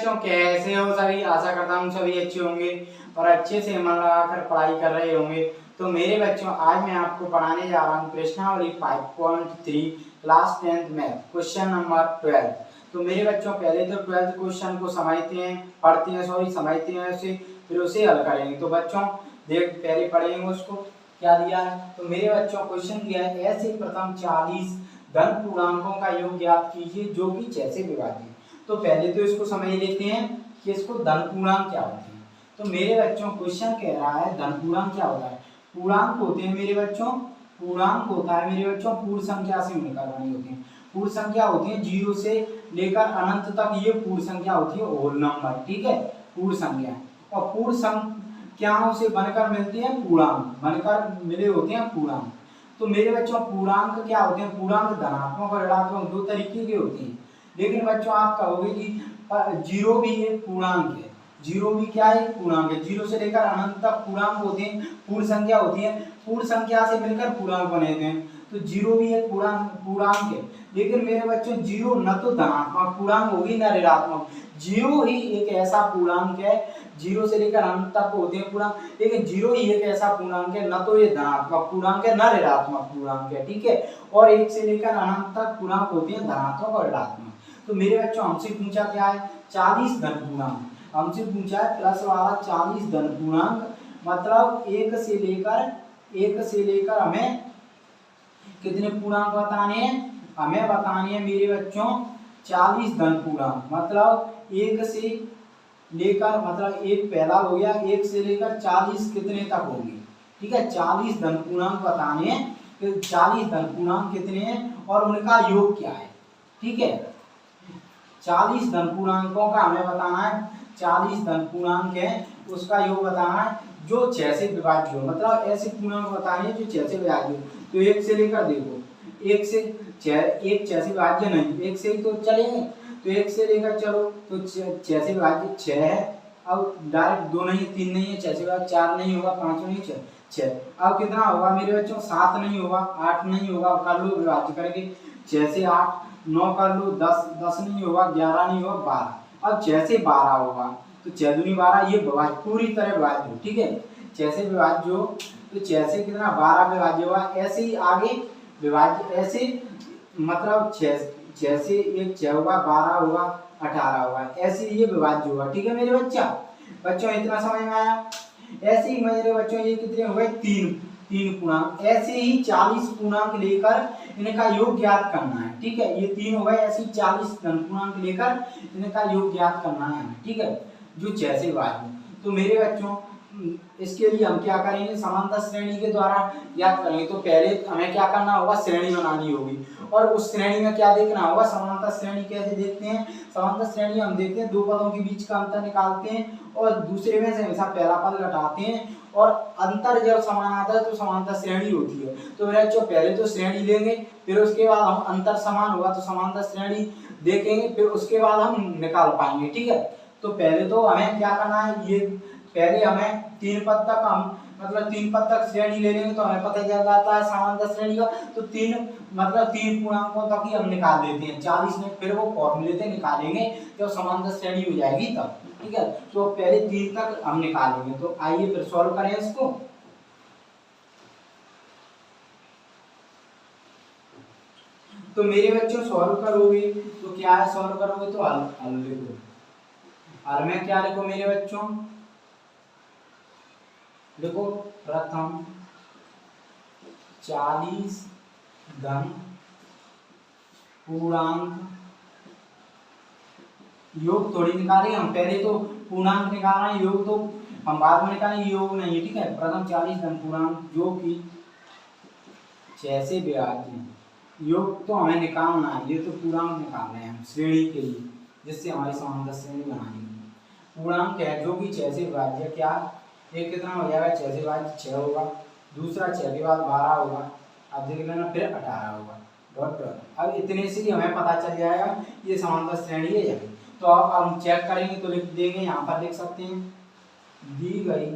बच्चों कैसे हो सभी, आशा करता हूँ सभी अच्छे होंगे और अच्छे से मन लगाकर पढ़ाई कर रहे होंगे। तो मेरे बच्चों आज मैं आपको पढ़ाने जा रहा हूँ प्रश्नावली 5.3 क्लास 10th में क्वेश्चन नंबर 12। तो मेरे बच्चों पहले तो 12th क्वेश्चन को समझते हैं, समझते हैं उसे, फिर उसे हल करेंगे। तो बच्चों देख पहले पढ़ेंगे उसको क्या दिया है। तो मेरे बच्चों क्वेश्चन दिया है ऐसे प्रथम 40 धन पूर्णांकों का योग ज्ञात कीजिए जो कि 6 से विभाज्य। तो पहले तो इसको समझ लेते हैं कि इसको धन पूर्णांक क्या होते हैं। तो मेरे बच्चों क्वेश्चन कह रहा है धन पूर्णांक क्या होता है। पूर्णांक होते हैं मेरे बच्चों, पूर्णांक होता है मेरे बच्चों पूर्ण संख्या से मिलकर बने होते हैं। पूर्ण संख्या होती है 0 से लेकर अनंत तक, ये पूर्ण संख्या होती है होल नंबर, ठीक है, पूर्ण संख्या। और पूर्ण संख्याओं से बनकर मिलते हैं पूर्णांक, बनकर मिले होते हैं पूर्णांक। तो मेरे बच्चों पूर्णांक क्या होते हैं, पूर्णांक धनात्मक और ऋणात्मक दो तरीके के होते हैं। लेकिन बच्चों आप कहोगे कि जीरो भी एक पूर्णांक है, जीरो भी क्या है, पूर्णांक है। 0 से लेकर अनंत तक पूर्णांक होते हैं, पूर्ण संख्या होती है, पूर्ण संख्या से मिलकर पूर्णांक बने हैं। तो 0 भी एक पूर्णांक है। लेकिन मेरे बच्चों 0 न तो धनात्मक पूर्णांक होगी न ऋणात्मक, 0 ही एक ऐसा पूर्णांक है, 0 से लेकर अनंत तक होते हैं पूर्णांक, लेकिन 0 ही एक ऐसा पूर्णांक है न तो ये धनात्मक पूर्णांक है न ऋणात्मक पूर्णांक है, ठीक है। और 1 से लेकर अनंत तक पूर्णांक होते हैं धनात्मक और ऋणात्मक। तो मेरे बच्चों हमसे पूछा क्या है, 40 धन पूर्णांक, हमसे पूछा है प्लस वाला 40 धन पूर्णांक, मतलब 1 से लेकर हमें कितने पूर्णांक बताने हैं, हमें बताने हैं मेरे बच्चों 40 धन पूर्णांक, मतलब 1 से लेकर, मतलब एक पहला हो गया, 1 से लेकर 40 कितने तक होंगे, ठीक है। 40 धन पूर्णांक बताने हैं, तो 40 धन पूर्णांक कितने हैं और उनका योग क्या है, ठीक है। 40 धन पूर्णांकों का हमें बताना है, 40 धन पूर्णांक है उसका योग बताना है जो 6 से विभाज्य हो, मतलब ऐसे पूर्णांक बताने हैं जो 6 से विभाज्य हो। तो 1 से लेकर देखो, 1 से 6 से विभाज्य नहीं, 1 से ही तो चलेंगे। तो 1 से लेकर चलो तो 6 से विभाज्य 6 है। अब डायरेक्ट 2 नहीं 3 नहीं है, 6 से विभाज्य 4 नहीं होगा, 5 नहीं, 6। अब कितना होगा मेरे बच्चों, 7 नहीं होगा, 8 नहीं होगा, कर लो विभाज्य करके 6 से 8, 9 कर लो, 10 नहीं होगा, 11 नहीं होगा, 12। अब 6 से 12 होगा, तो 6 दूनी 12, ये विभाज्य पूरी तरह विभाज्य हो, ठीक है। 6 से विभाज्य हो तो 6 से कितना 12 विभाज्य होगा। ऐसे ही आगे विभाज्य, ऐसे मतलब 6 से एक 6 होगा, 12 होगा, 18 होगा, ऐसे ये विभाज्य होगा, ठीक है मेरे बच्चों इतना समझ में आया। ऐसे ही मेरे बच्चों ये कितने हो गए, 3 पूर्णांक। ऐसे ही 40 पूर्णांक लेकर इनका योग ज्ञात करना है, ठीक है। ये 3 हो गए, ऐसे ही 40 धन पूर्णांक लेकर इनका योग ज्ञात करना है, ठीक है, जो 6 से विभाज्य। तो मेरे बच्चों इसके लिए हम क्या करेंगे, समांतर श्रेणी के द्वारा ज्ञात करेंगे। तो पहले हमें क्या करना होगा, श्रेणी बनानी होगी, और उस श्रेणी में क्या देखना होगा, समांतर श्रेणी कैसे देखते हैं। समांतर श्रेणी हम देखते हैं, दो पदों के बीच का अंतर निकालते हैं और दूसरे में से हमेशा पहला पद घटाते हैं, और अंतर जब समान आता है तो समांतर श्रेणी होती है। तो मेरे बच्चों पहले तो श्रेणी लेंगे, फिर उसके बाद हम अंतर समान होगा तो समांतर श्रेणी देखेंगे, फिर उसके बाद हम निकाल पाएंगे, ठीक है। तो पहले तो हमें क्या करना है, ये पहले हमें 3 पद तक हम मतलब 3 पद तक श्रेणी ले लेंगे तो हमें पता चल जाता है समांतर श्रेणी का। तो 3 मतलब 3 पूर्णांकों तक ही हम निकाल देते हैं 40 में, फिर वो फॉर्मूले से निकालेंगे जब समांतर श्रेणी हो जाएगी तब, ठीक है। तो पहले 3 तक हम निकालेंगे। तो आइए फिर सॉल्व करें इसको। तो मेरे बच्चों सॉल्व करोगे तो क्या है, सॉल्व करोगे तो हल लिखो। हल में क्या लिखो मेरे बच्चों, देखो प्रथम 40 धन पूर्णांक योग थोड़ी निकालेंगे हम, पहले तो पूर्णांक निकालना है, योग तो हम बाद में निकालेंगे, योग नहीं है, ठीक है। प्रथम 40 धन पूर्णांक जो कि 6 से विभाज्य है, योग तो हमें निकालना है, ये तो पूर्णांक निकालना है हम श्रेणी के लिए, जिससे हमारी समांतर श्रेणी बनानी है। पूर्णांक है जो कि 6 से विभाज्य, क्या एक कितना हो जाएगा, 6 से विभाज्य 6 होगा, दूसरा 6 के बाद 12 होगा, अब देख लेना, फिर 18 होगा, डॉट डॉट। अब इतने से ही हमें पता चल जाएगा ये समांतर श्रेणी है या नहीं। तो अब हम चेक करेंगे तो लिख देंगे, यहाँ पर लिख सकते हैं, दी गई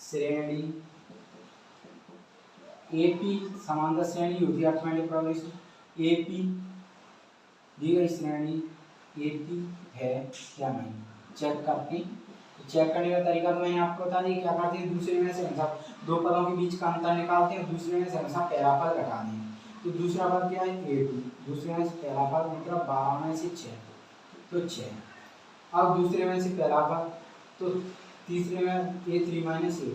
श्रेणी एपी, समांतर श्रेणी होती है अर्थमेटिक प्रोग्रेशन, एपी दी गई श्रेणी AP है या नहीं, चेक करते हैं। चेक करने का तरीका तो मैंने आपको बता दिया, क्या करते हैं दूसरे में से हमेशा दो पदों के बीच का अंतर निकालते हैं, दूसरे में से हमेशा पहला पद घटा दें। तो दूसरा पद क्या है A2, दूसरे में से पहला पद मतलब 12 में से 6 तो 6। अब दूसरे में से पहला पद तो तीसरे में A3 माइनस A2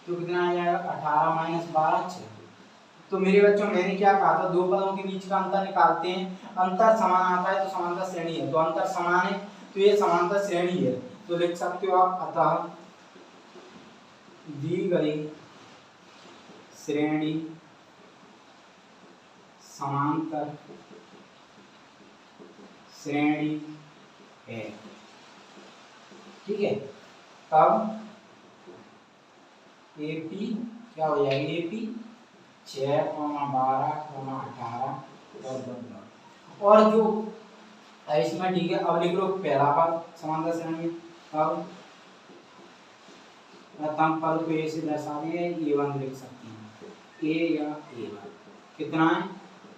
तो कितना आ जाएगा 18 माइनस 12 6। तो मेरे बच्चों मैंने क्या कहा था, दो पदों के बीच का अंतर निकालते हैं, अंतर समान आता है तो समांतर श्रेणी है, तो अंतर समान है तो ये समांतर श्रेणी है, तो लिख सकते हो आप अतः दी गई श्रेणी समांतर श्रेणी है। ठीक है, तब AP क्या हो जाएगी, AP 6, 12, 18 और जो इसमें ठीक है। अब लिख लो पहला पद समांतर श्रेणी में, अब प्रथम पद को ए से दर्शा दिए A1 लिख सकते हैं, A या A1 कितना है,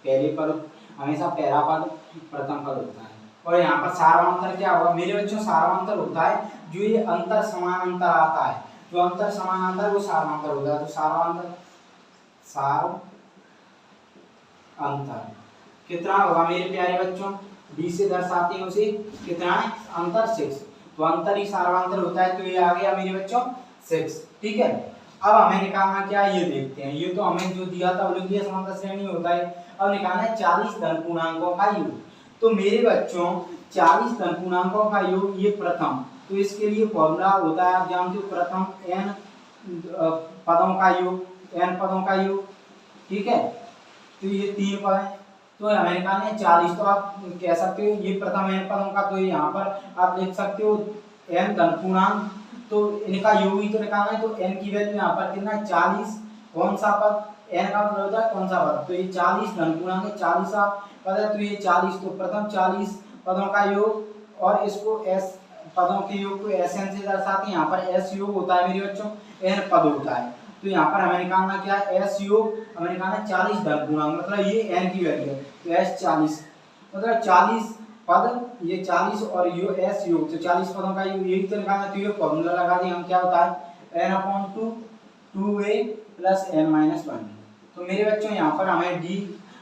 पहले पद हमेशा पहला पद प्रथम पद होता है। और यहाँ पर सारांतर क्या होगा मेरे बच्चों, सारांतर होता है जो ये अंतर समान अंतर आता है, जो अंतर समान अंतर वो सारांतर होता है। तो सारांतर सार अंतर कितना होगा मेरे प्यारे बच्चों, D से दर्शाते हैं उसे, कितना है अंतर 6, तो अंतर ही सारांतर होता है, तो ये आ गया मेरे बच्चों 6। ठीक है, अब हमें निकालना क्या है ये देखते हैं, ये तो हमें जो दिया था वो लिख दिया समांतर श्रेणी होता है। अब निकालना है 40 धन पूर्णांकों का योग। तो मेरे बच्चों 40 धन पूर्णांकों का योग ये प्रथम, तो इसके लिए फॉर्मूला होता है आप जानते हो, प्रथम n पदों का योग, n पदों का योग। ठीक है, तो ये 3 पद है, तो हमें निकालना है 40, तो आप कह सकते हो ये प्रथम n पदों का, तो यहाँ पर आप लिख सकते हो n धन पूर्णांक, तो इनका योग ही तो निकालना है, तो n की वैल्यू यहाँ पर कितना है 40, कौन सा पद n का मतलब होता है कौन सा पद, तो ये 40 धन पूर्णांक है, 40 पद है, तो ये 40, तो प्रथम 40 पदों का योग और इसको s पदों के योग को Sn से दर्शाते हैं। यहाँ पर s योग होता है मेरे बच्चों, n पद होता है, तो यहाँ पर हमें निकालना क्या है s योग, हमें निकालना है 40 धन पूर्णांक, मतलब ये n की वैल्यू है, तो s 40 मतलब 40 पद, ये 40 और ये s योग, तो 40 पदों का योग यही तो निकालना है। तो ये फॉर्मूला लगा दिए हम, क्या होता है n/2 2a + n-1। तो मेरे बच्चों यहाँ पर हमें D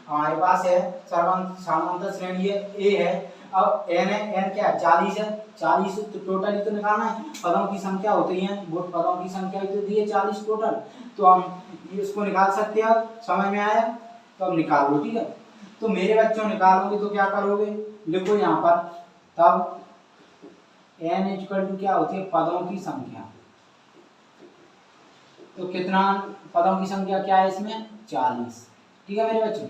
हमारे पास है, समांतर श्रेणी है, A है, अब n है, n क्या है 40 है, 40 तो टोटल ही तो निकालना है, पदों की संख्या होती है, वो पदों की संख्या ही तो दी है 40 टोटल, तो हम इसको निकाल सकते हैं। अब समझ में आया, तो अब निकाल लो। ठीक है, तो मेरे बच्चों निकालोगे तो क्या करोगे, लिखो यहाँ पर, तब n = क्या होती है पदों की संख्या, तो कितना पदों की संख्या क्या है इसमें 40। ठीक है मेरे बच्चों,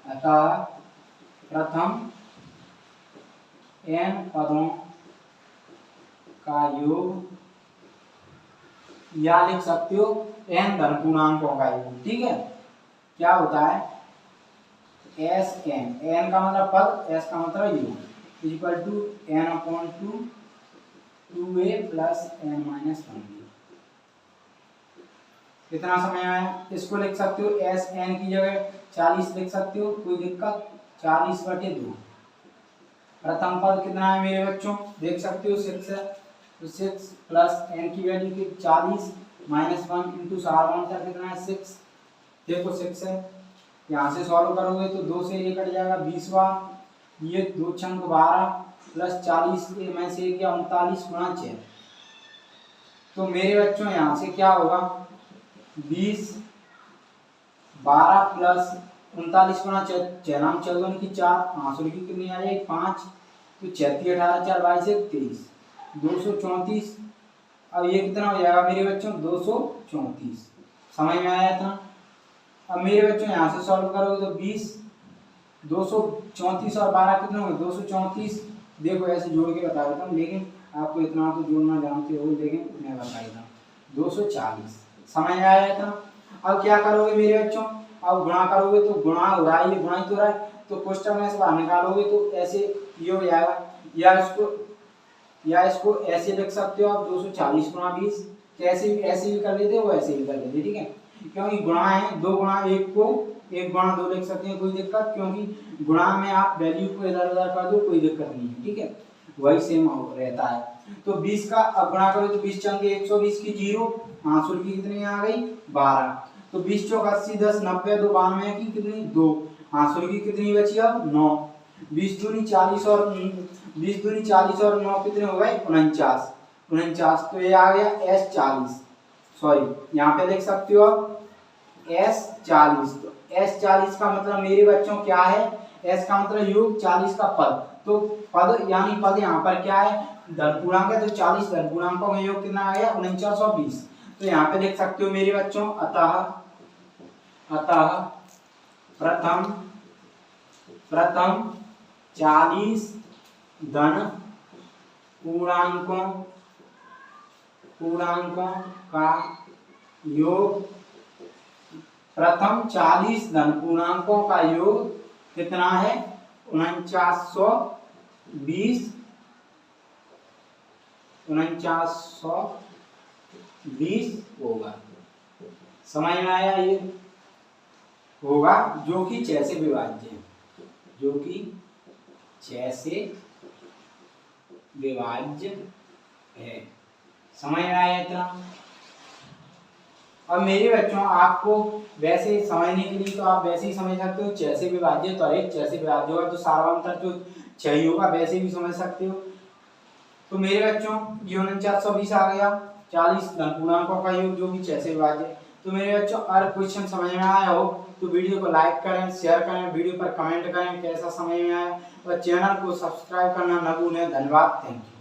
अतः प्रथम n पदों का योग, या लिख सकते हो n धन पूर्णांकों का योग। ठीक है, क्या होता है Sn, n का मतलब पद, s का मतलब योग, = n/2 2a + n-1। कितना समय आया, इसको लिख सकते हो Sn की जगह 40 लिख सकते हो, कोई दिक्कत, 40/2। प्रथम पद कितना है मेरे बच्चों, देख सकते हो 6 है, तो 6 + n की वैल्यू की 40 - 1 × सारांतर कितना है 6, देखो 6 है, यहाँ से सॉल्व करोगे तो 2 से ये कट जाएगा 20 बार, ये 2 छंग 12 + 40 में से क्या 39 × 6, तो मेरे बच्चों यहाँ से क्या होगा 20 12 + 39 × 6 नाम 14 की 4 आंसू की कितनी आ जाएगी 5, तो 36 18 4 22 23 234। अब ये कितना हो जाएगा मेरे बच्चों 234। समझ में आया था। अब मेरे बच्चों यहाँ से सॉल्व करोगे तो 20 234 और 12 कितने होंगे 234। देखो ऐसे जोड़ के बता देता हूँ, लेकिन आपको इतना तो जोड़ना जानते हो, लेकिन मैं बता देता 240। समझ में आया था। अब क्या करोगे मेरे बच्चों, अब गुणा करोगे तो गुणा हो रहा है, ये गुणा ही तो रहा है, तो कोष्टक में से बाहर निकालोगे तो ऐसे ये हो जाएगा, या इसको ऐसे लिख सकते हो आप 240 × 20, कैसे ऐसे भी कर लेते हो ऐसे भी कर लेते, ठीक है। क्योंकि गुणा है, 2 गुणा 1 को 1 गुणा 2 लिख सकते हैं, कोई दिक्कत, क्योंकि गुणा में आप वैल्यू को इधर उधर कर दो, कोई दिक्कत नहीं है, ठीक है, वही सेम रहता है। तो 20 का अब गुणा करो तो 20 चंगे 120 की 0, आंसर की कितनी आ गई 12। तो 20 चौक 80, 10 90, 2 92 की कितनी 2, आंसर की कितनी बची अब 9। 20 दूनी 40 और 20 दूनी 40 और 9 कितने हो गए 49, 49। तो ये आ गया S40, सॉरी यहाँ पे देख सकते हो आप S40। तो S40 का मतलब मेरे बच्चों क्या है, S का मतलब योग, 40 का पद, तो पद यानी पद यहाँ पर क्या है धन पूर्णांक है, तो 40 धन पूर्णांकों का योग कितना आ गया 4920। तो यहाँ पे देख सकते हो मेरे बच्चों, अतः प्रथम 40 धन पूर्णांकों का योग, प्रथम 40 धन पूर्णांकों का योग कितना है 4920 होगा। समझ में आया, ये होगा जो कि 6 से विभाज्य है, जो कि 6 से विभाज्य है। समझ में आया इतना। अब मेरे बच्चों आपको वैसे समझने के लिए तो आप वैसे ही समझ सकते हो, 6 से विभाज्य तो एक 6 से विभाज्य होगा, तो सार्वंतर जो 6 होगा वैसे भी समझ सकते हो। तो मेरे बच्चों ये 4920 आ गया, 40 धन पूर्णांकों का योग जो कि 6 से विभाज्य। तो मेरे बच्चों अगर क्वेश्चन समझ में आया हो तो वीडियो को लाइक करें, शेयर करें, वीडियो पर कमेंट करें कैसा समझ में आया, और चैनल को सब्सक्राइब करना न भूलें। धन्यवाद, थैंक यू।